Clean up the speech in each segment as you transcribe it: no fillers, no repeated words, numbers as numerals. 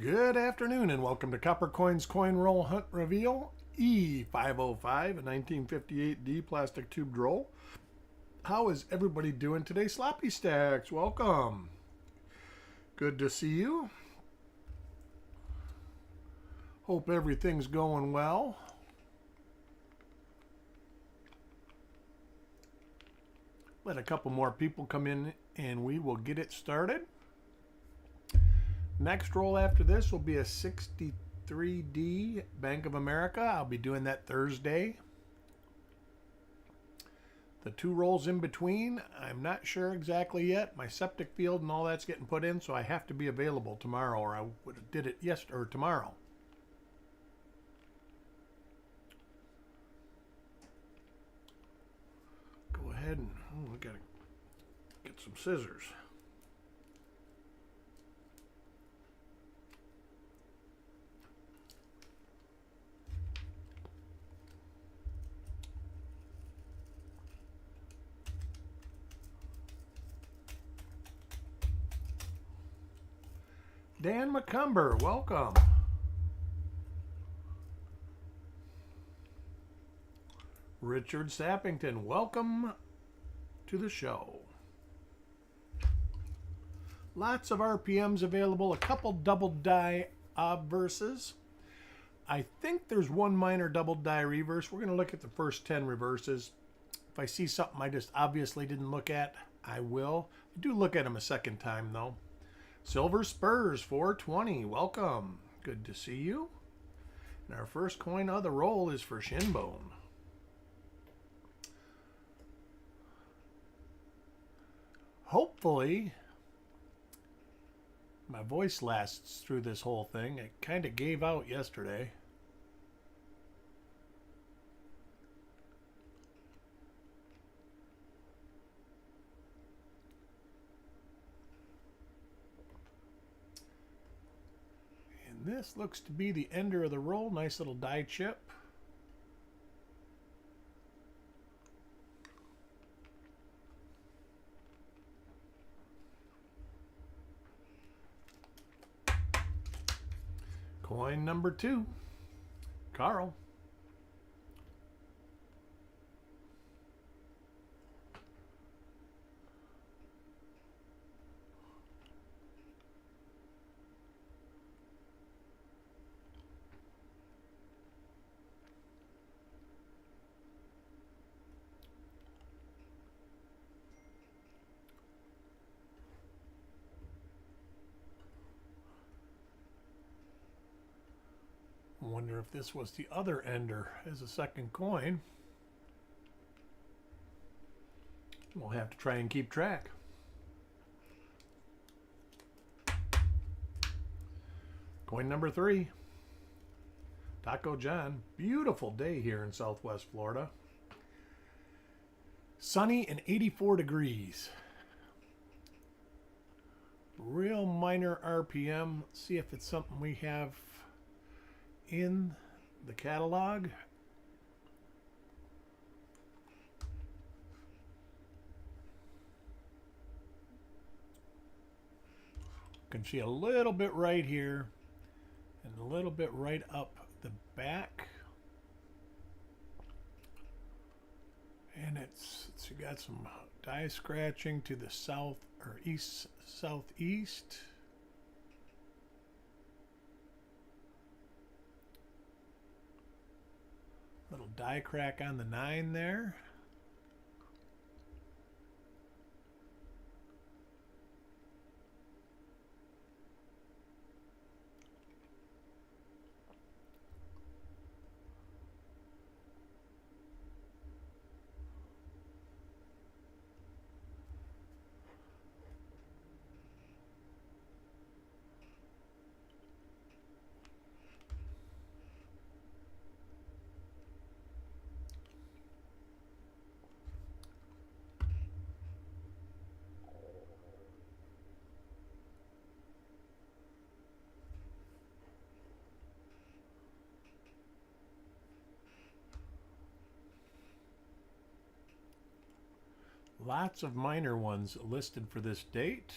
Good afternoon and welcome to Copper Coins Coin Roll Hunt Reveal E505, a 1958D plastic tubed roll. How is everybody doing today? Sloppy Stacks, welcome. Good to see you. Hope everything's going well. Let a couple more people come in and we will get it started. Next roll after this will be a 63D Bank of America. I'll be doing that Thursday. The two rolls in between, I'm not sure exactly yet. My septic field and all that's getting put in, so I have to be available tomorrow, or I would have did it yesterday or tomorrow. Go ahead and we gotta get some scissors. Dan McCumber, welcome. Richard Sappington, welcome to the show. Lots of RPMs available, a couple double die obverses. I think there's one minor double die reverse. We're going to look at the first 10 reverses. If I see something I just obviously didn't look at, I will. I do look at them a second time though. Silver Spurs 420, welcome. Good to see you. And our first coin of the roll is for Shinbone. Hopefully, my voice lasts through this whole thing. It kind of gave out yesterday. This looks to be the ender of the roll. Nice little die chip. Coin number 2. Carl. Wonder if this was the other ender as a second coin. We'll have to try and keep track. Coin number 3. Taco John. Beautiful day here in Southwest Florida. Sunny and 84 degrees. Real minor RPM. See if it's something we have in the catalog. You can see a little bit right here and a little bit right up the back. And it's got some die scratching to the south or east southeast. Little die crack on the 9 there. Lots of minor ones listed for this date.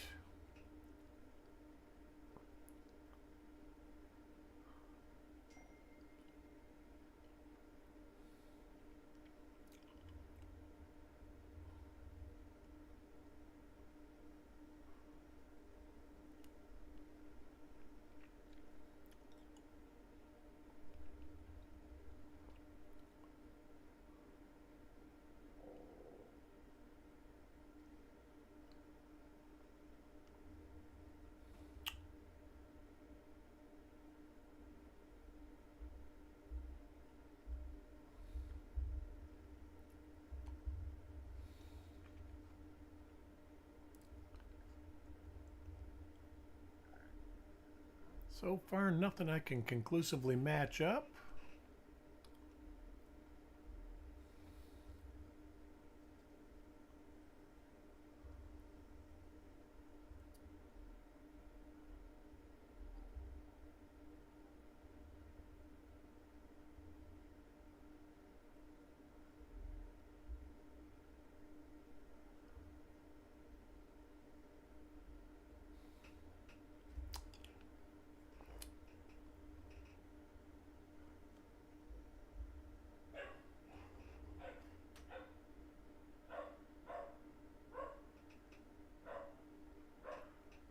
So far, nothing I can conclusively match up.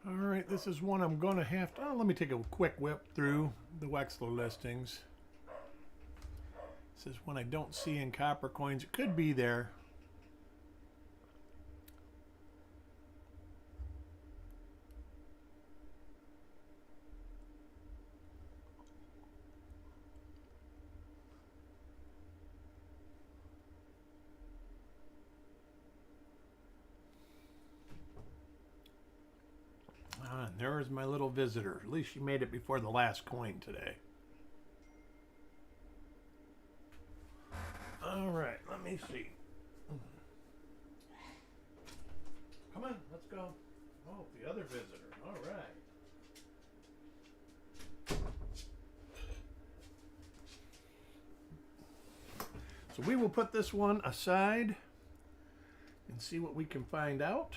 All right, this is one I'm going to have to... Oh, let me take a quick whip through the Wexler listings. This is one I don't see in copper coins. It could be there. And there's my little visitor. At least she made it before the last coin today. All right, let me see. Come on, let's go. Oh, the other visitor. All right. So we will put this one aside and see what we can find out.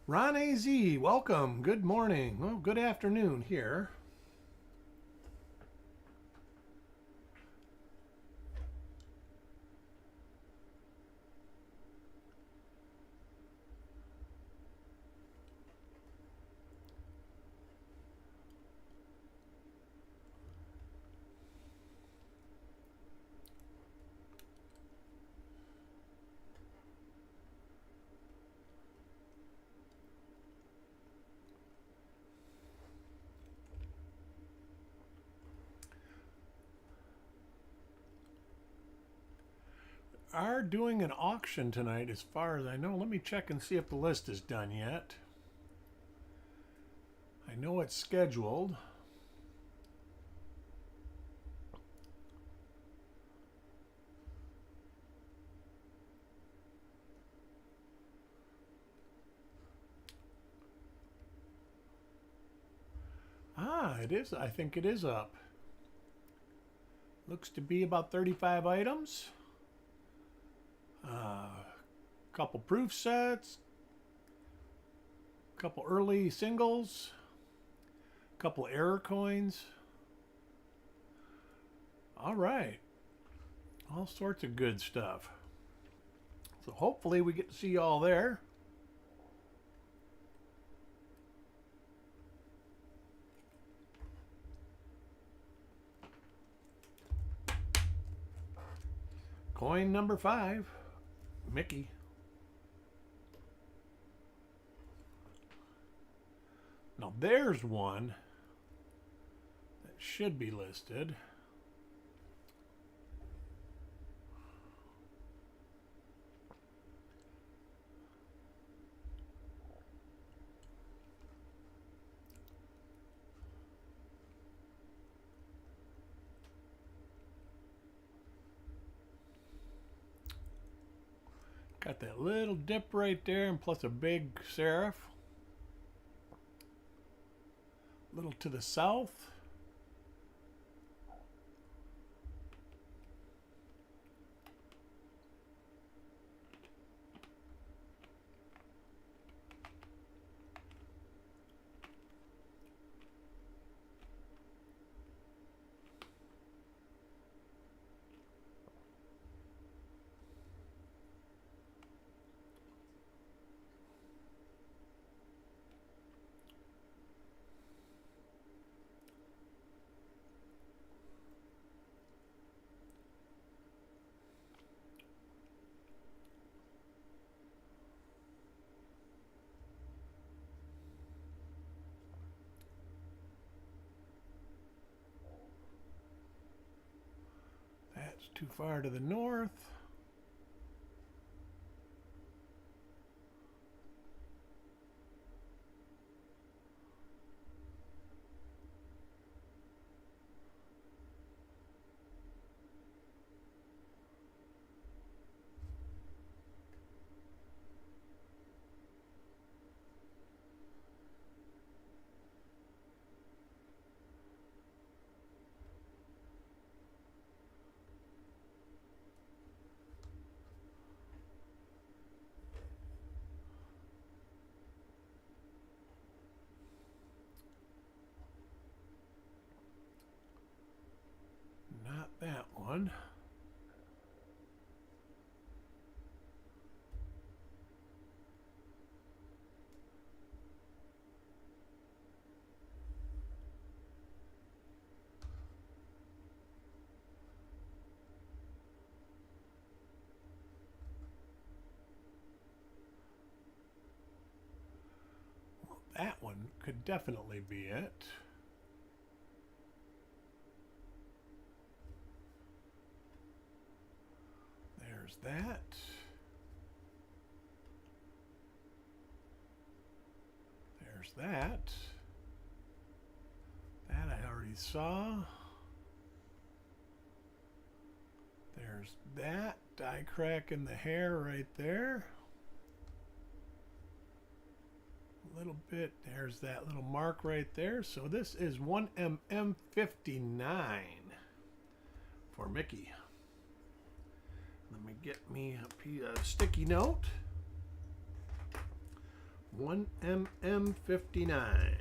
Ron AZ, welcome. Good morning. Well, good afternoon here. Are doing an auction tonight as far as I know. Let me check and see if the list is done yet. I know it's scheduled. Ah, it is. I think it is up. Looks to be about 35 items. Couple proof sets, couple early singles, couple error coins. All right, all sorts of good stuff. So hopefully we get to see you all there. Coin number 5, Mickey. Now there's one that should be listed. Got that little dip right there, and plus a big serif. A little to the south. That's too far to the north. one. Well, that one could definitely be it. There's that. There's that. That I already saw. There's that die crack in the hair right there. A little bit. There's that little mark right there. So this is 1mm59 for Mickey. Let me get me a sticky note. 1mm59.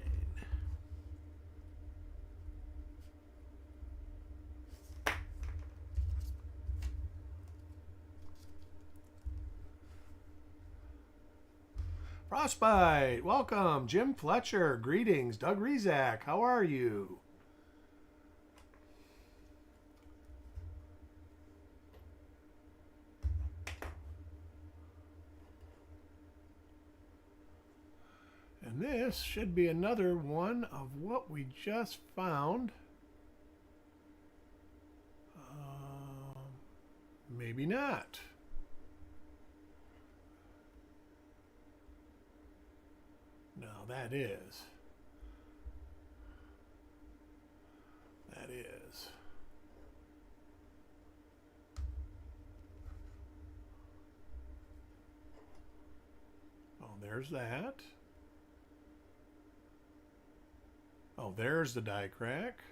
Frostbite, welcome. Jim Fletcher, greetings. Doug Rezak, how are you? And this should be another one of what we just found. Maybe not. No, that is. That is. Oh, there's that. Oh, there's the die crack.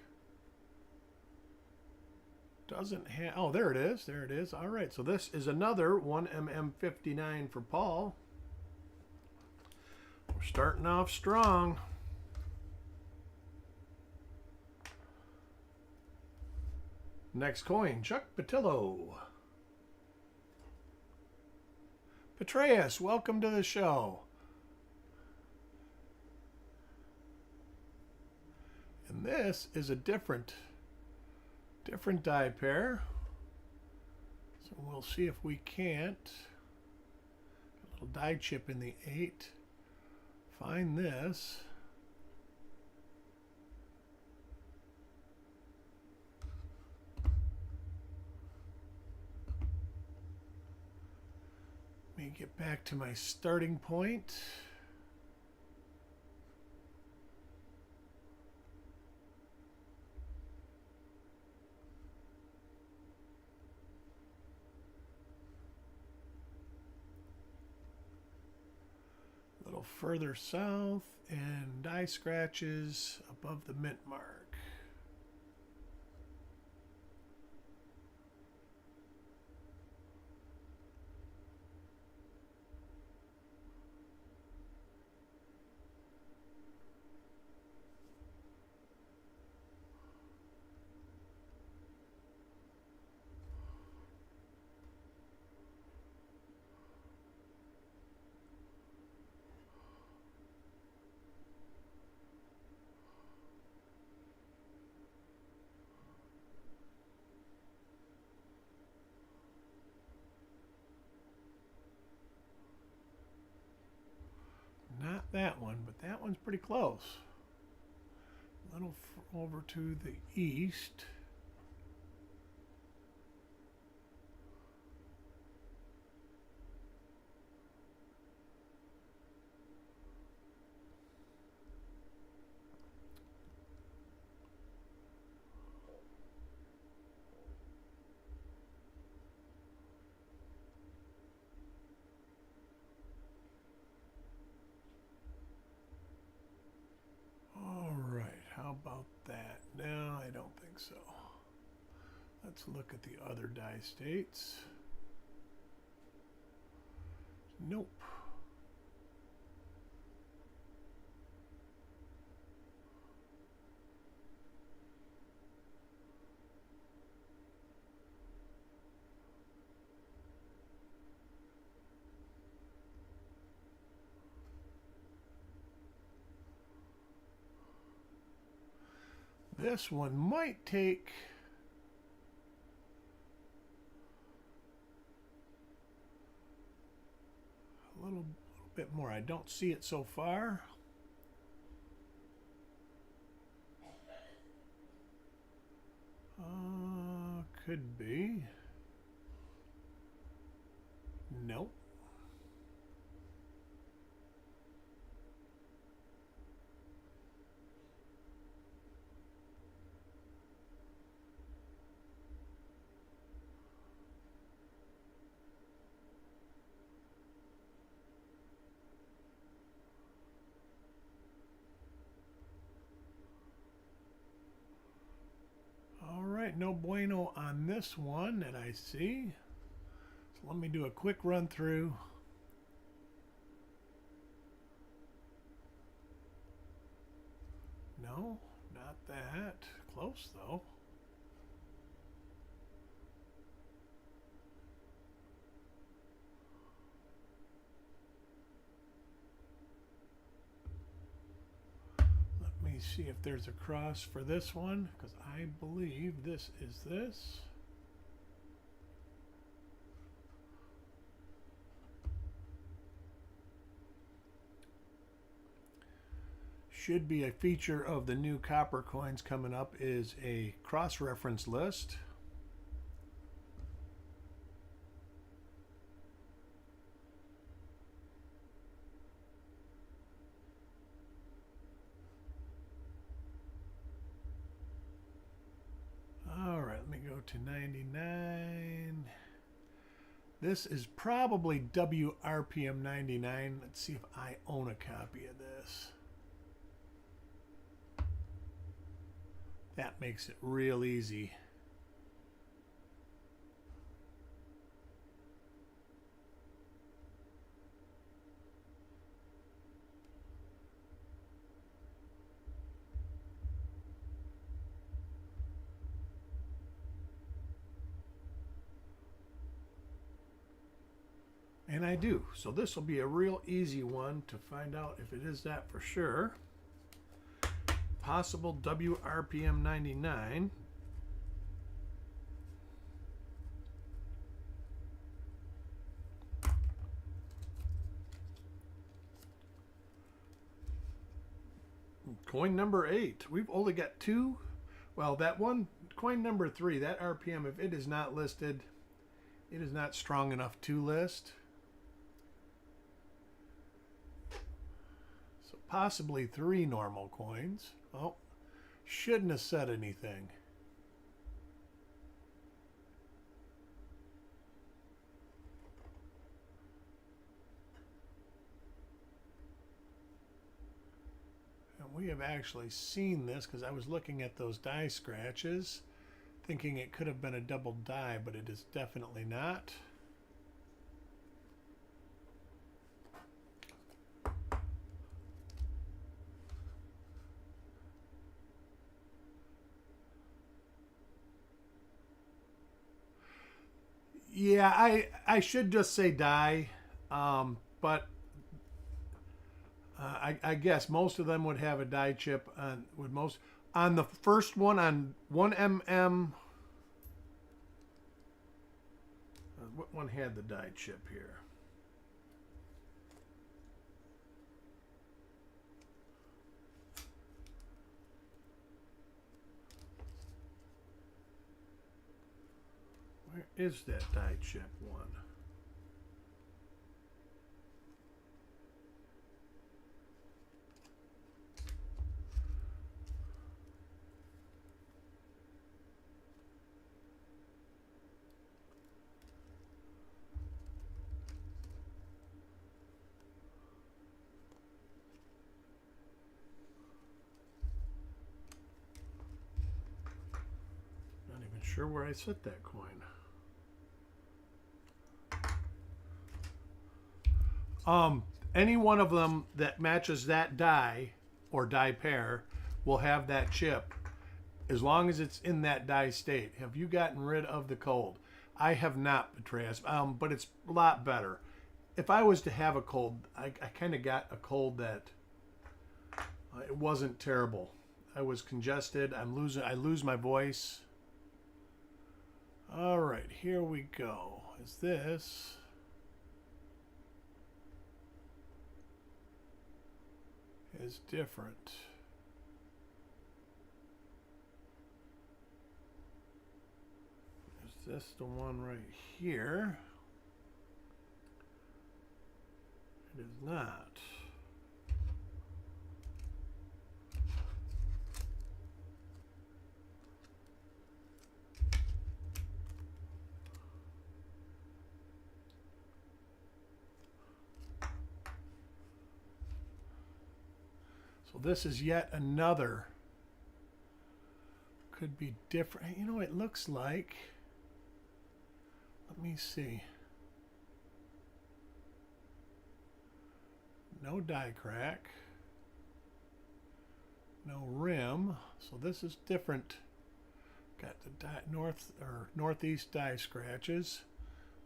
Doesn't have. Oh, there it is. There it is. All right. So this is another 1mm59 for Paul. We're starting off strong. Next coin, Chuck Patillo. Petraeus, welcome to the show. And this is a different die pair. So we'll see if we can't. A little die chip in the 8. Find this. Let me get back to my starting point. Further south and die scratches above the mint mark. Not that one, but that one's pretty close. A little over to the east. How about that? No, I don't think so. Let's look at the other die states. Nope. This one might take a little bit more. I don't see it so far. Could be. Nope. All right, no bueno on this one that I see. So let me do a quick run through. No, not that. Close though. Let me see if there's a cross for this one, because I believe this is this. Should be a feature of the new copper coins coming up is a cross-reference list. All right, let me go to 99. This is probably WRPM 99. Let's see if I own a copy of this. That makes it real easy. And I do. So this will be a real easy one to find out if it is that for sure. Possible WRPM 99. Coin number 8. We've only got 2. Well, that one, coin number 3, that RPM, if it is not listed, it is not strong enough to list. So possibly 3 normal coins. Oh, shouldn't have said anything. And we have actually seen this because I was looking at those die scratches, thinking it could have been a double die, but it is definitely not. Yeah, I should just say die, but I guess most of them would have a die chip on. Would most on the first one on 1mm? What one had the die chip here? Where is that die chip one? Not even sure where I set that coin. Any one of them that matches that die or die pair will have that chip as long as it's in that die state. Have you gotten rid of the cold? I have not, Petraeus, but it's a lot better. If I was to have a cold, I kind of got a cold that it wasn't terrible. I was congested. I lose my voice. All right, here we go. Is this is different? Is this the one right here? It is not. So this is yet another. Could be different. You know, it looks like. Let me see. No die crack. No rim. So this is different. Got the northeast die scratches.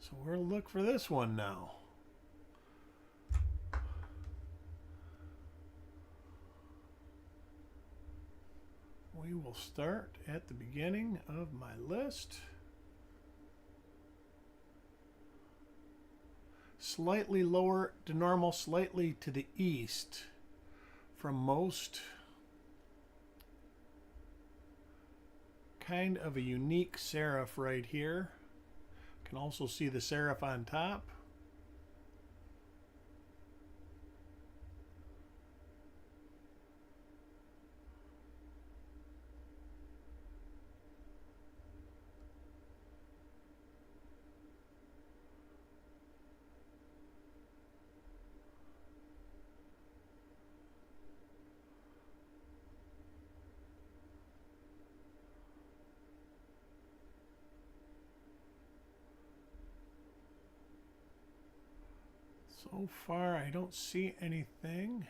So we'll look for this one now. We will start at the beginning of my list. Slightly lower to normal, slightly to the east from most. Kind of a unique serif right here. Can also see the serif on top. So far, I don't see anything.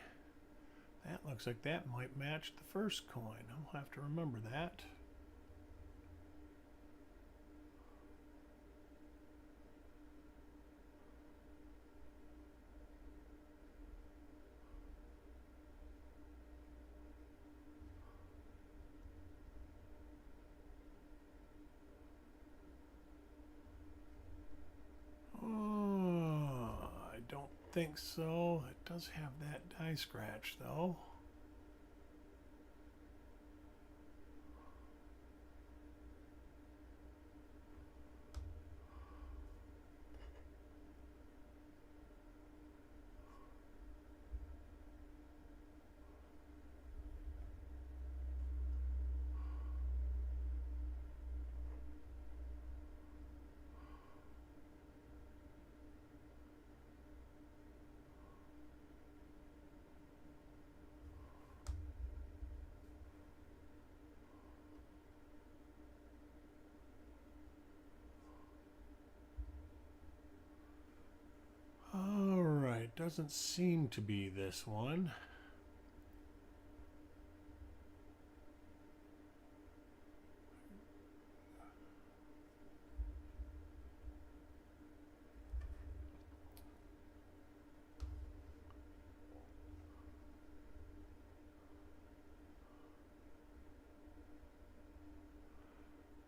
That looks like that might match the first coin. I'll have to remember that. Think so. It does have that die scratch though. Doesn't seem to be this one.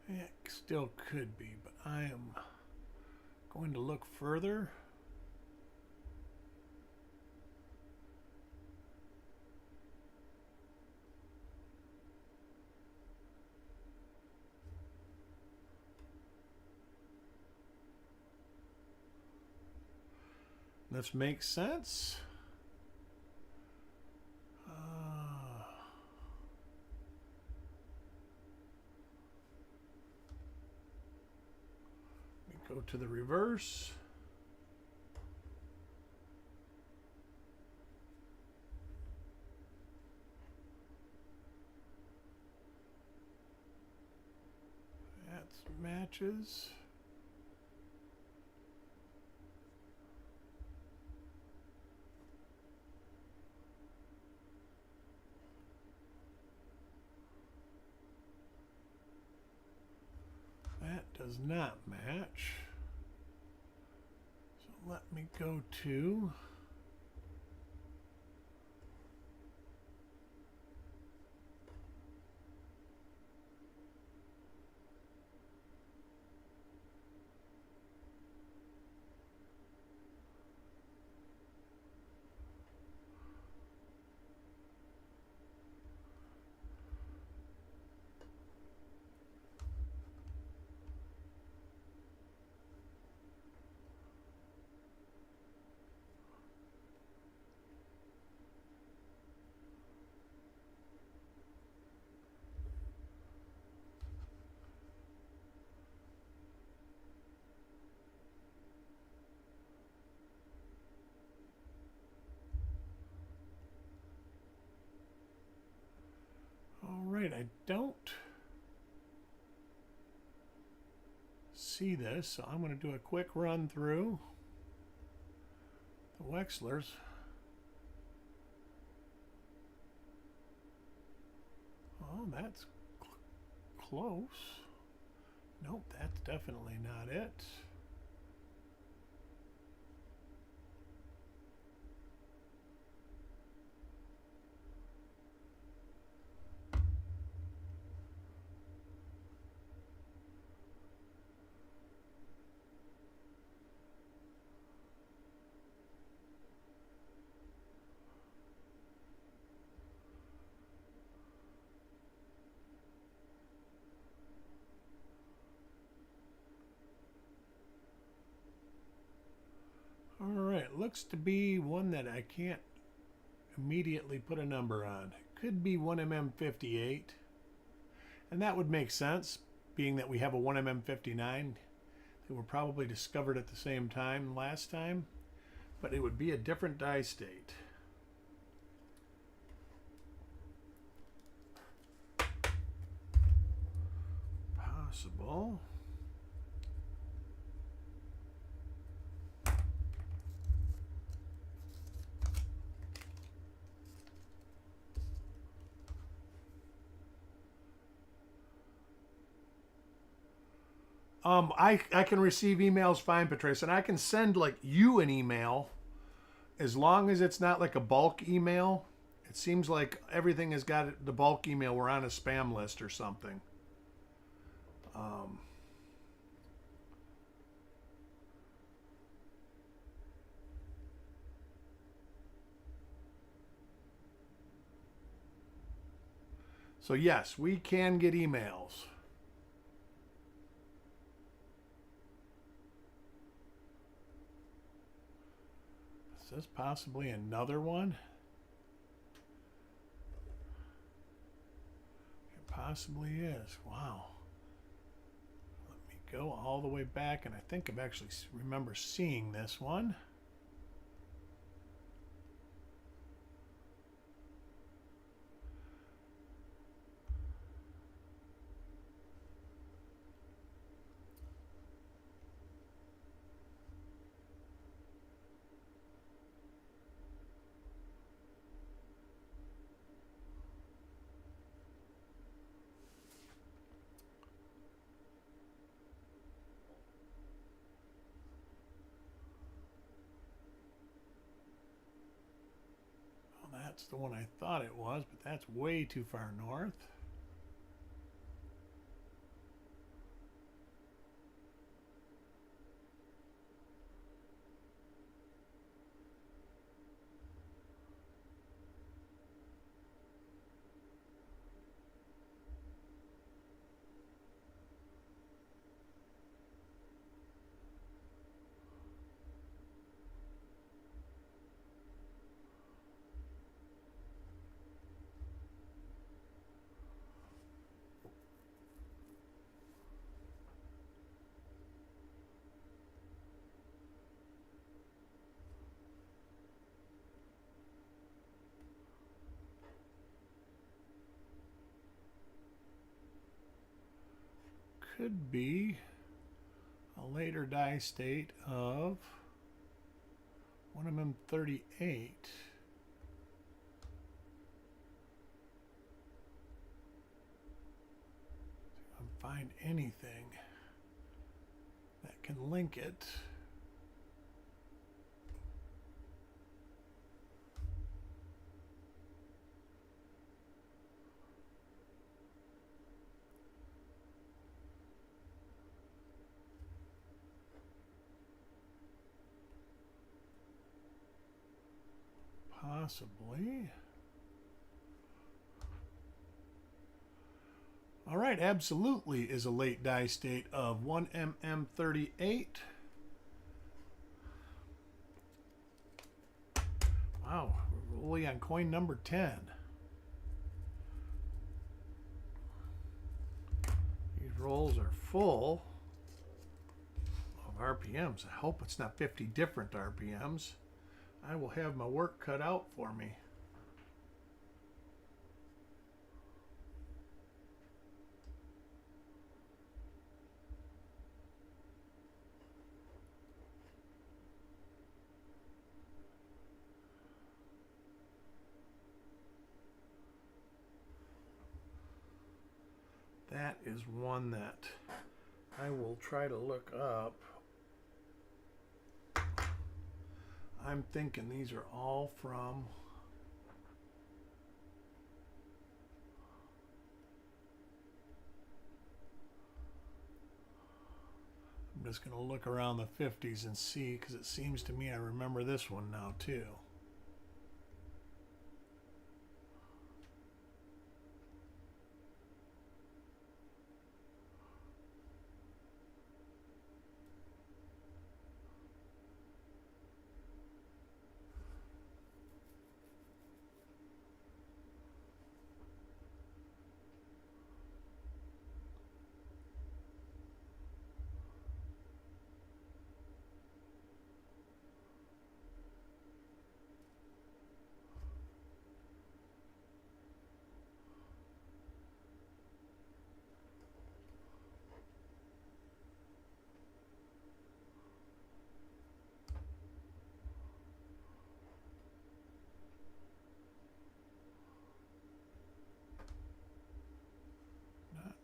It still could be, but I am going to look further. This makes sense. Let me go to the reverse. That matches. That does not match. So let me go to see this, so I'm going to do a quick run through the Wechslers. Oh, that's close. Nope, that's definitely not it. Alright, looks to be one that I can't immediately put a number on. It could be 1mm58. And that would make sense, being that we have a 1mm59 that were probably discovered at the same time last time. But it would be a different die state. Possible. I can receive emails fine, Patrice, and I can send like you an email as long as it's not like a bulk email. It seems like everything has got the bulk email. We're on a spam list or something. So yes, we can get emails. Is this possibly another one? It possibly is. Wow. Let me go all the way back, and I think I've actually remember seeing this one. That's the one I thought it was, but that's way too far north. Could be a later die state of 1mm38. Find anything that can link it. Possibly. All right, absolutely is a late die state of 1mm38. Wow, we're really on coin number 10. These rolls are full of RPMs. I hope it's not 50 different RPMs. I will have my work cut out for me. is one that I will try to look up. I'm thinking these are all from I'm just going to look around the 50s and see, because it seems to me I remember this one now too.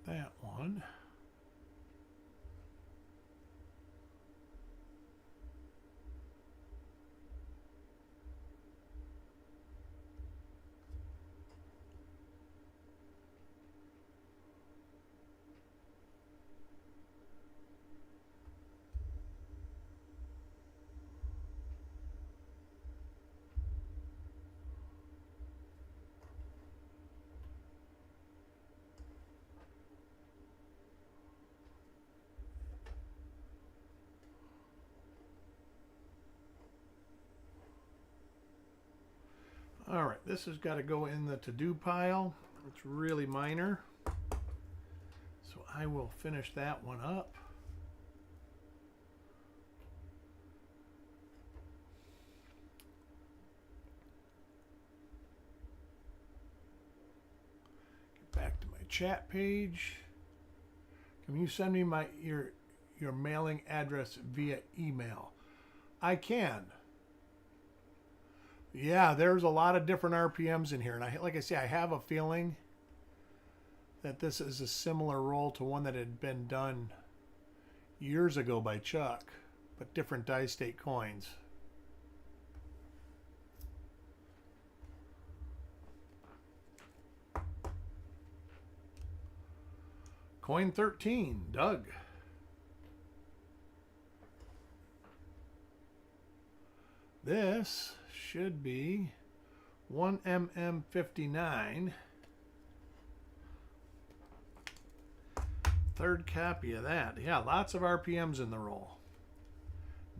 That one. All right, this has got to go in the to-do pile. It's really minor. So I will finish that one up. Get back to my chat page. Can you send me your mailing address via email? I can. Yeah, there's a lot of different RPMs in here, and like I say, I have a feeling that this is a similar roll to one that had been done years ago by Chuck, but different die state coins. Coin 13, Doug. This should be 1mm59. Third copy of that. Yeah, lots of RPMs in the roll.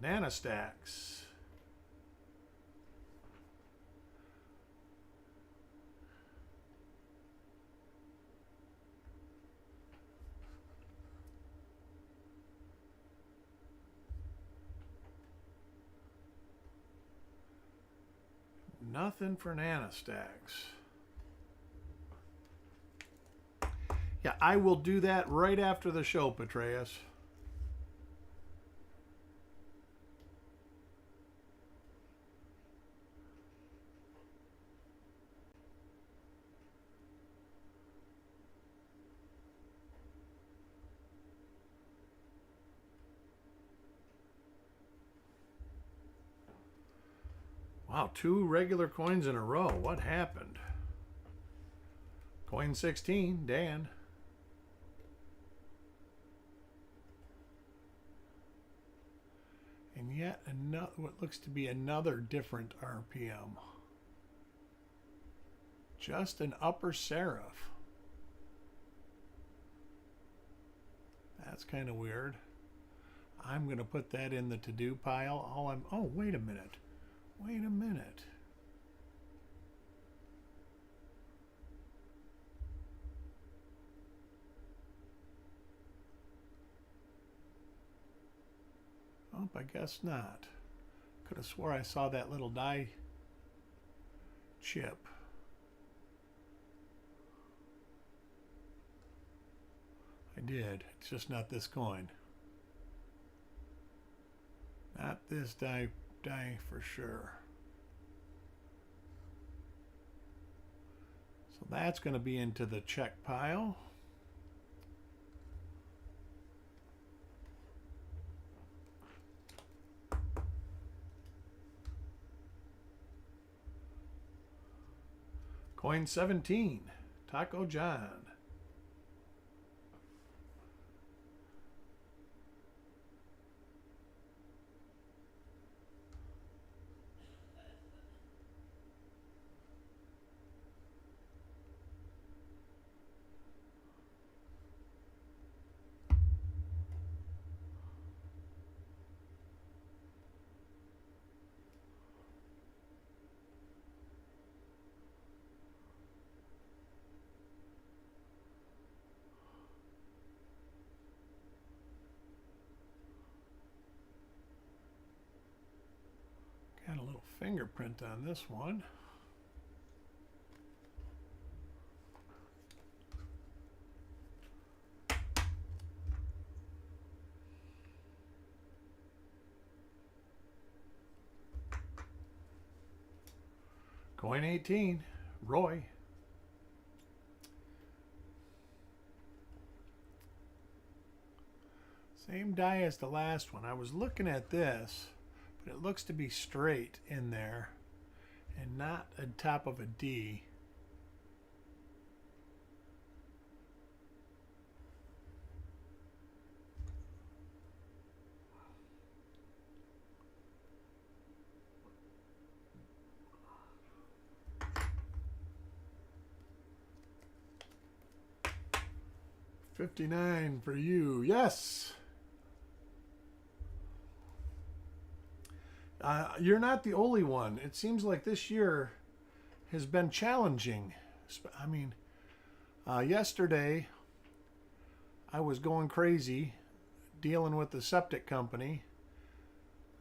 Nanostacks. Nothing for Nanostacks. Yeah, I will do that right after the show, Petraeus. Wow, 2 regular coins in a row. What happened? Coin 16, Dan. And yet another, what looks to be another different RPM. Just an upper serif. That's kind of weird. I'm going to put that in the to-do pile. Oh, wait a minute. Wait a minute. Oh, I guess not. Could have swore I saw that little die chip. I did. It's just not this coin. Not this die for sure. So that's going to be into the check pile. Coin 17, Taco John. Got a little fingerprint on this one. Coin 18, Roy. Same die as the last one. I was looking at this, but it looks to be straight in there and not on top of a D. $59 for you. Yes. You're not the only one. It seems like this year has been challenging. I mean, yesterday I was going crazy dealing with the septic company.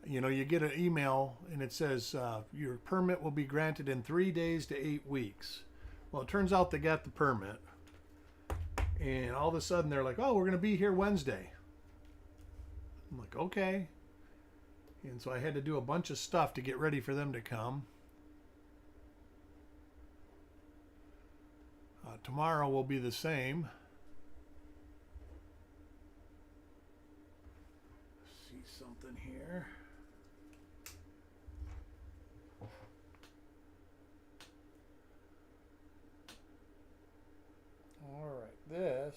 You know, you get an email and it says your permit will be granted in 3 days to 8 weeks. Well, it turns out they got the permit. And all of a sudden they're like, oh, we're going to be here Wednesday. I'm like, okay. And so I had to do a bunch of stuff to get ready for them to come. Tomorrow will be the same. See something here. All right, this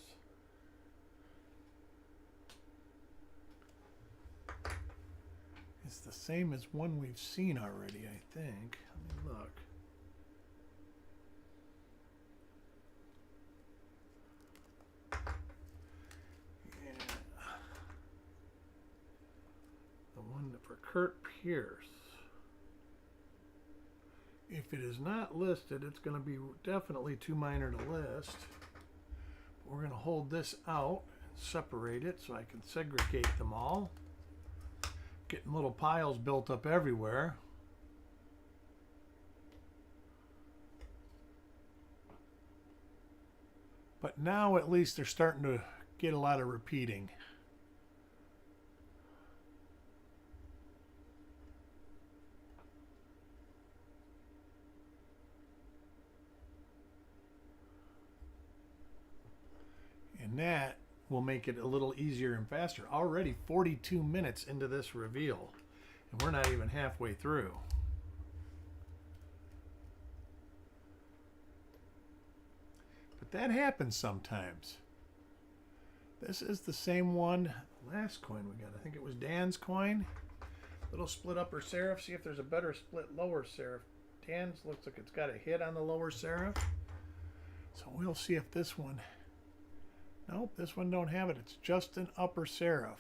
is the same as one we've seen already, I think. Let me look. Yeah. The one for Kurt Pierce. If it is not listed, it's going to be definitely too minor to list. We're going to hold this out and separate it so I can segregate them all. Getting little piles built up everywhere. But now at least they're starting to get a lot of repeating. And that will make it a little easier and faster. Already 42 minutes into this reveal, and we're not even halfway through. But that happens sometimes. This is the same one. Last coin we got, I think it was Dan's coin. Little split upper serif. See if there's a better split lower serif. Dan's looks like it's got a hit on the lower serif. So we'll see if this one... Nope, this one don't have it. It's just an upper serif.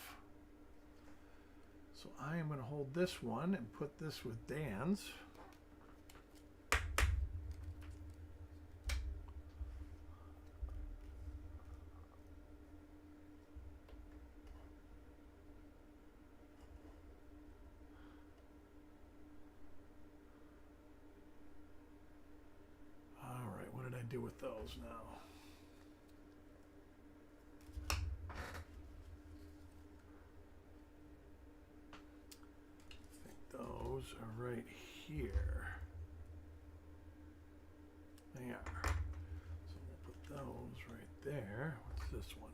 So I am going to hold this one and put this with Dan's. All right, what did I do with those now? Those are right here. They are. So we'll put those right there. What's this one?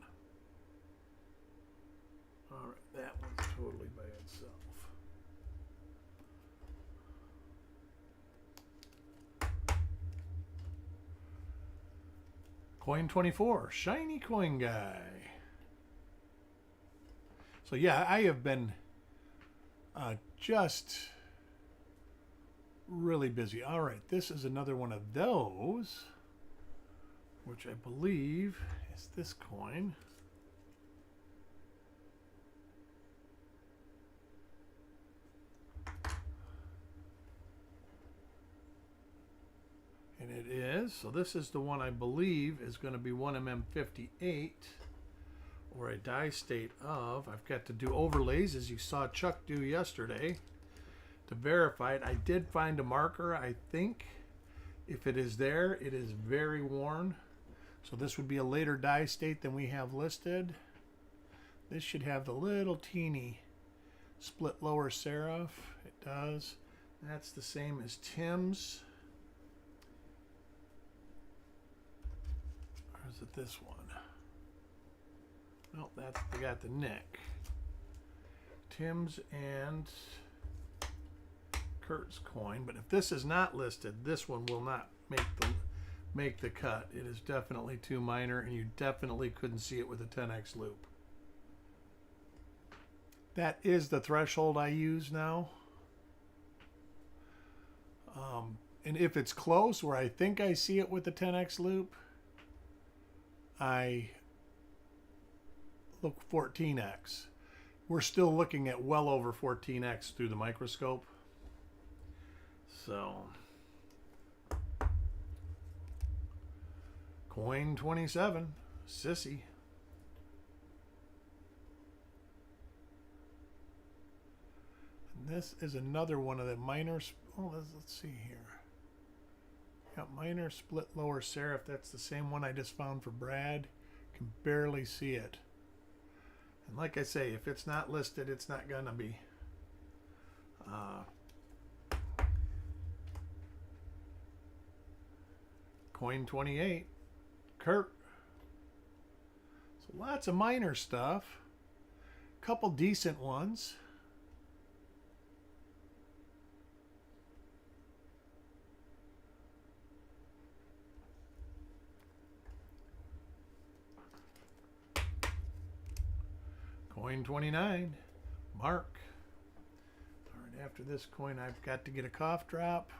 All right, that one's totally by itself. Coin 24, shiny coin guy. So yeah, I have been just really busy. All right, this is another one of those, which I believe is this coin. And it is. So this is the one I believe is going to be 1mm58, or a die state of. I've got to do overlays, as you saw Chuck do yesterday, to verify it. I did find a marker. I think if it is there, it is very worn. So this would be a later die state than we have listed. This should have the little teeny split lower serif. It does. That's the same as Tim's. Or is it this one? Nope, that's, they got the nick. Tim's and Kurt's coin. But if this is not listed, this one will not make the cut. It is definitely too minor, and you definitely couldn't see it with a 10x loop. That is the threshold I use now. And if it's close, where I think I see it with the 10x loop, I look 14x. We're still looking at well over 14x through the microscope. So, coin 27, Sissy. And this is another one of the minor, oh, let's see here. Got minor split lower serif. That's the same one I just found for Brad. Can barely see it. And like I say, if it's not listed, it's not gonna be. Coin 28, Kurt. So lots of minor stuff. Couple decent ones. Coin 29, Mark. All right, after this coin, I've got to get a cough drop.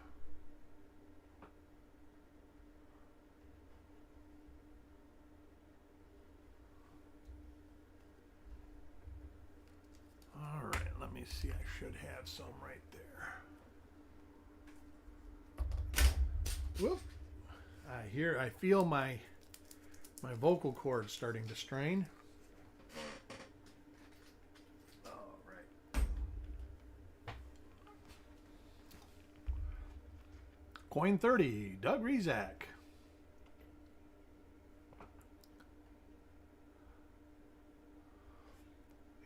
All right, let me see. I should have some right there. Whoop! I feel my vocal cord starting to strain. Coin 30, Doug Rezak.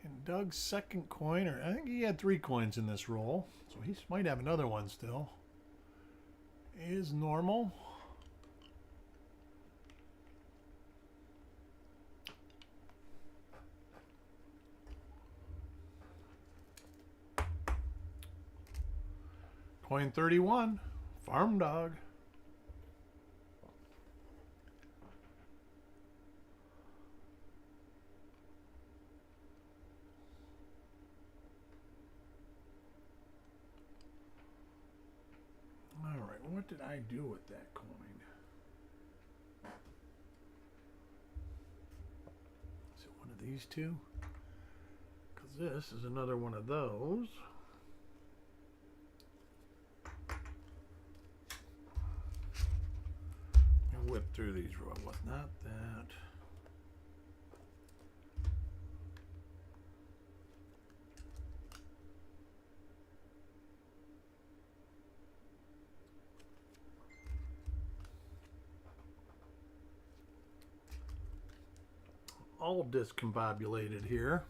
And Doug's second coin, or I think he had 3 coins in this roll, so he might have another one still, is normal. Coin 31. Farm Dog. All right, what did I do with that coin? Is it one of these two? Because this is another one of those. Whip through these real quick. Not that. All discombobulated here.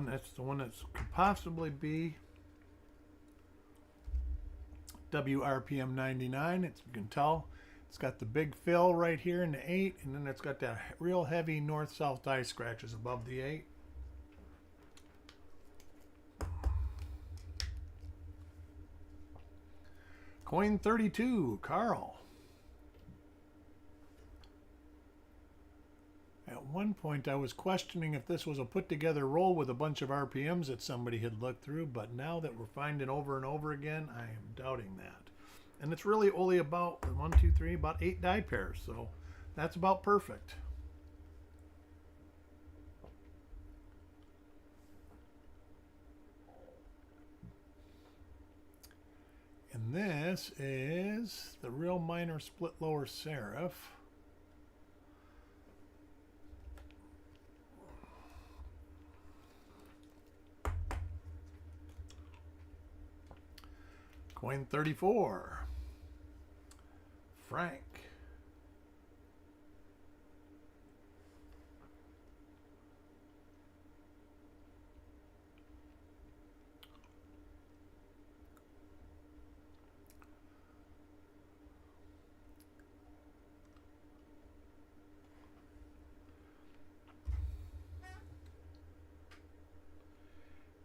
That's the one that could possibly be WRPM 99. You can tell it's got the big fill right here in the 8, and then it's got that real heavy north-south die scratches above the 8. Coin 32, Carl. At one point, I was questioning if this was a put-together roll with a bunch of RPMs that somebody had looked through, but now that we're finding over and over again, I am doubting that. And it's really only about 1, 2, 3, about 8 die pairs, so that's about perfect. And this is the real minor split lower serif. Coin 34, Frank.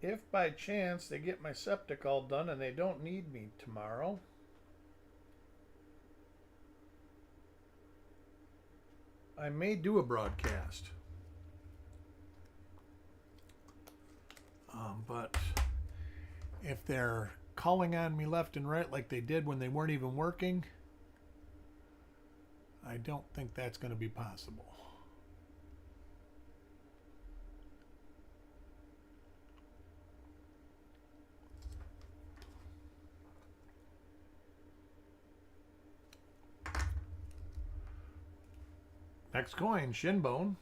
If by chance they get my septic all done and they don't need me tomorrow, I may do a broadcast. But if they're calling on me left and right like they did when they weren't even working, I don't think that's going to be possible. Next coin, Shinbone.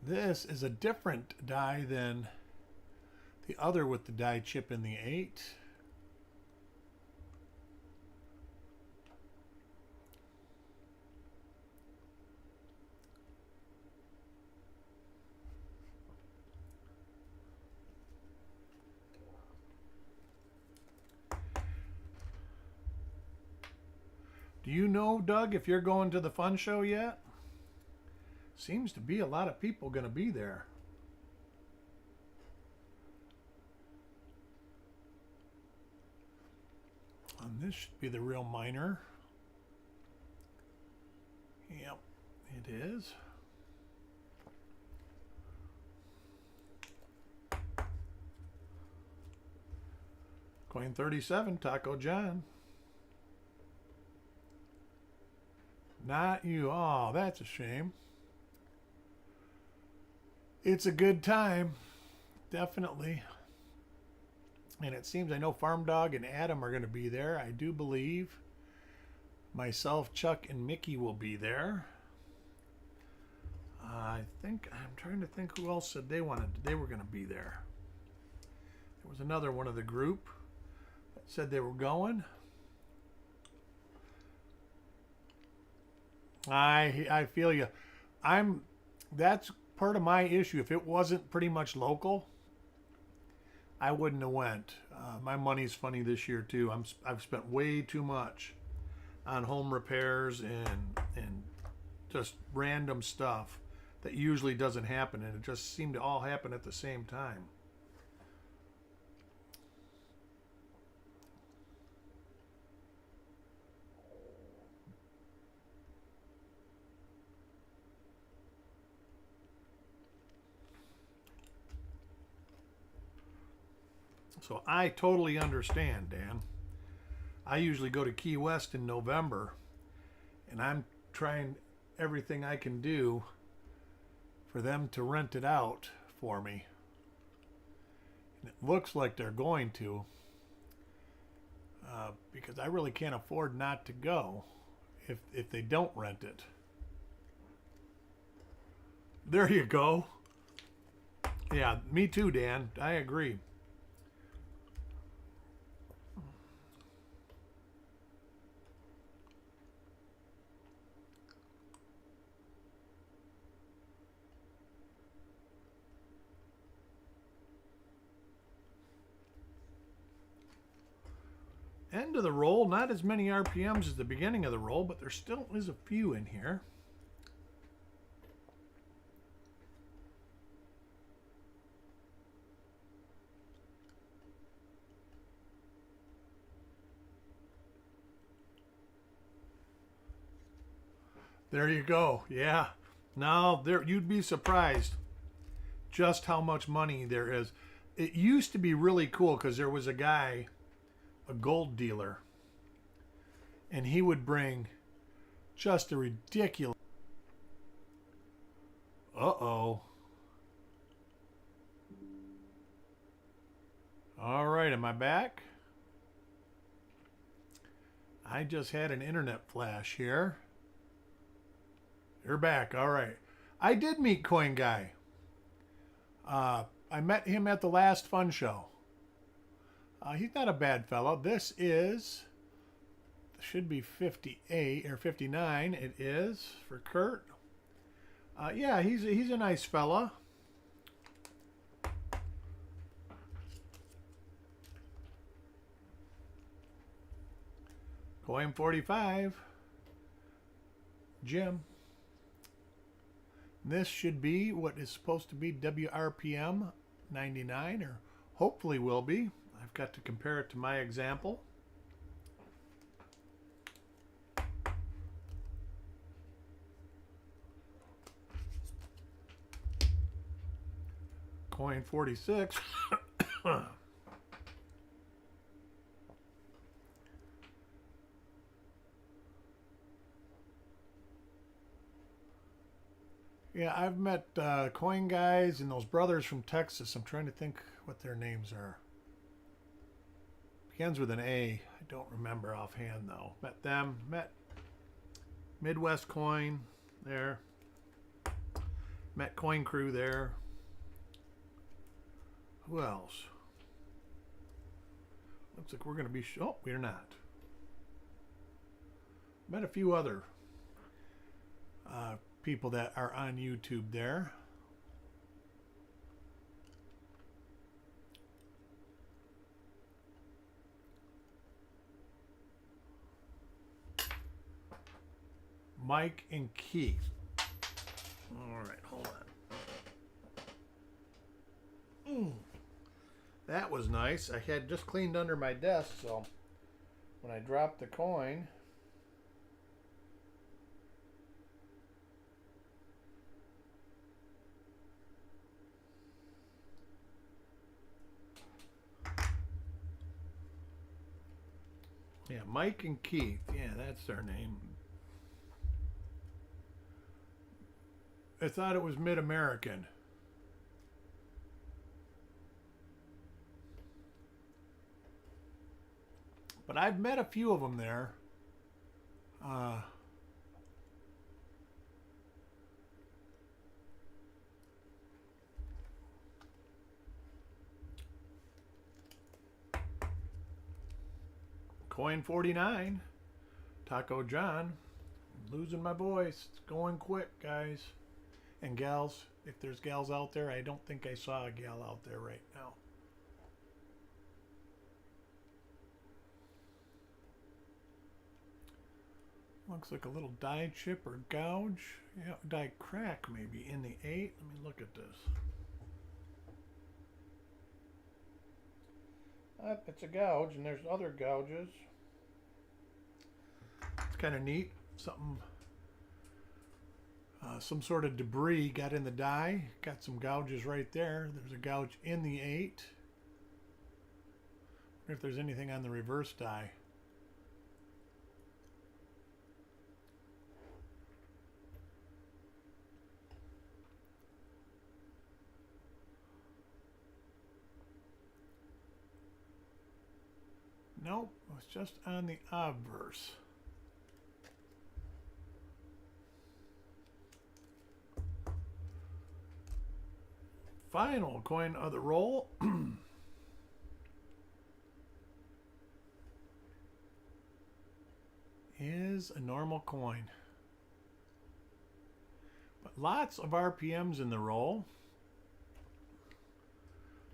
This is a different die than the other with the die chip in the 8. Do you know, Doug, if you're going to the fun show yet? Seems to be a lot of people going to be there. And this should be the real minor. Yep, it is. Coin 37, Taco John. Not you. Oh, that's a shame. It's a good time. Definitely. And it seems I know Farm Dog and Adam are going to be there. I do believe myself, Chuck, and Mickey will be there. I'm trying to think who else said they were going to be there. There was another one of the group that said they were going. I feel you. That's part of my issue. If it wasn't pretty much local, I wouldn't have went. My money's funny this year too. I've spent way too much on home repairs and just random stuff that usually doesn't happen, and it just seemed to all happen at the same time. So I totally understand, Dan. I usually go to Key West in November, and I'm trying everything I can do for them to rent it out for me. And it looks like they're going to, because I really can't afford not to go if they don't rent it. There you go. Yeah, me too, Dan. I agree. End of the roll, not as many RPMs as the beginning of the roll, but there still is a few in here. There you go. Yeah. Now there you'd be surprised just how much money there is. It used to be really cool because there was a guy, a gold dealer, and he would bring just a ridiculous. Uh-oh. All right, am I back? I just had an internet flash here. You're back. All right. I did meet Coin Guy. I met him at the last fun show. He's not a bad fellow. This should be 58 or 59. It is for Kurt. Yeah, he's a nice fella. Coin 45. Jim. This should be what is supposed to be WRPM 99, or hopefully will be. I've got to compare it to my example. Coin 46. Yeah, I've met coin guys and those brothers from Texas. I'm trying to think what their names are. Begins with an A. I don't remember offhand though. Met them. Met Midwest Coin there. Met Coin Crew there. Who else? Looks like we're going to be... Oh, we're not. Met a few other people that are on YouTube there. Mike and Keith. All right, hold on. That was nice. I had just cleaned under my desk, so when I dropped the coin, yeah, Mike and Keith. Yeah, that's their name. I thought it was Mid-American. But I've met a few of them there. Coin 49. Taco John. I'm losing my voice. It's going quick, guys. And gals. If there's gals out there, I don't think I saw a gal out there right now. Looks like a little die chip or gouge. Yeah, die crack maybe in the 8. Let me look at this. It's a gouge, and there's other gouges. It's kind of neat. Something, some sort of debris got in the die. Got some gouges right there. There's a gouge in the 8. Wonder if there's anything on the reverse die. Nope, it was just on the obverse. Final coin of the roll. Is a normal coin. But lots of RPMs in the roll.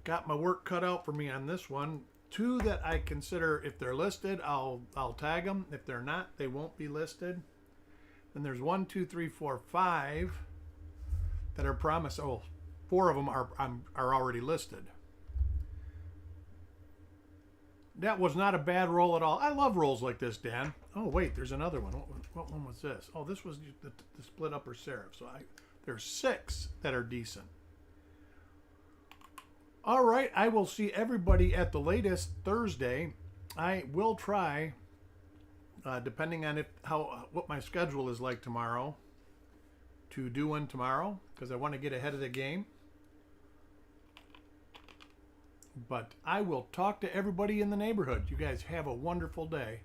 Got my work cut out for me on this one. 2 that I consider, if they're listed, I'll tag them. If they're not, they won't be listed. Then there's 1, 2, 3, 4, 5 that are promised. Oh, 4 of them are already listed. That was not a bad roll at all. I love rolls like this, Dan. Oh, wait, there's another one. What one was this? Oh, this was the split upper serif. So there's 6 that are decent. All right, I will see everybody at the latest Thursday. I will try, depending on what my schedule is like tomorrow, to do one tomorrow because I want to get ahead of the game. But I will talk to everybody in the neighborhood. You guys have a wonderful day.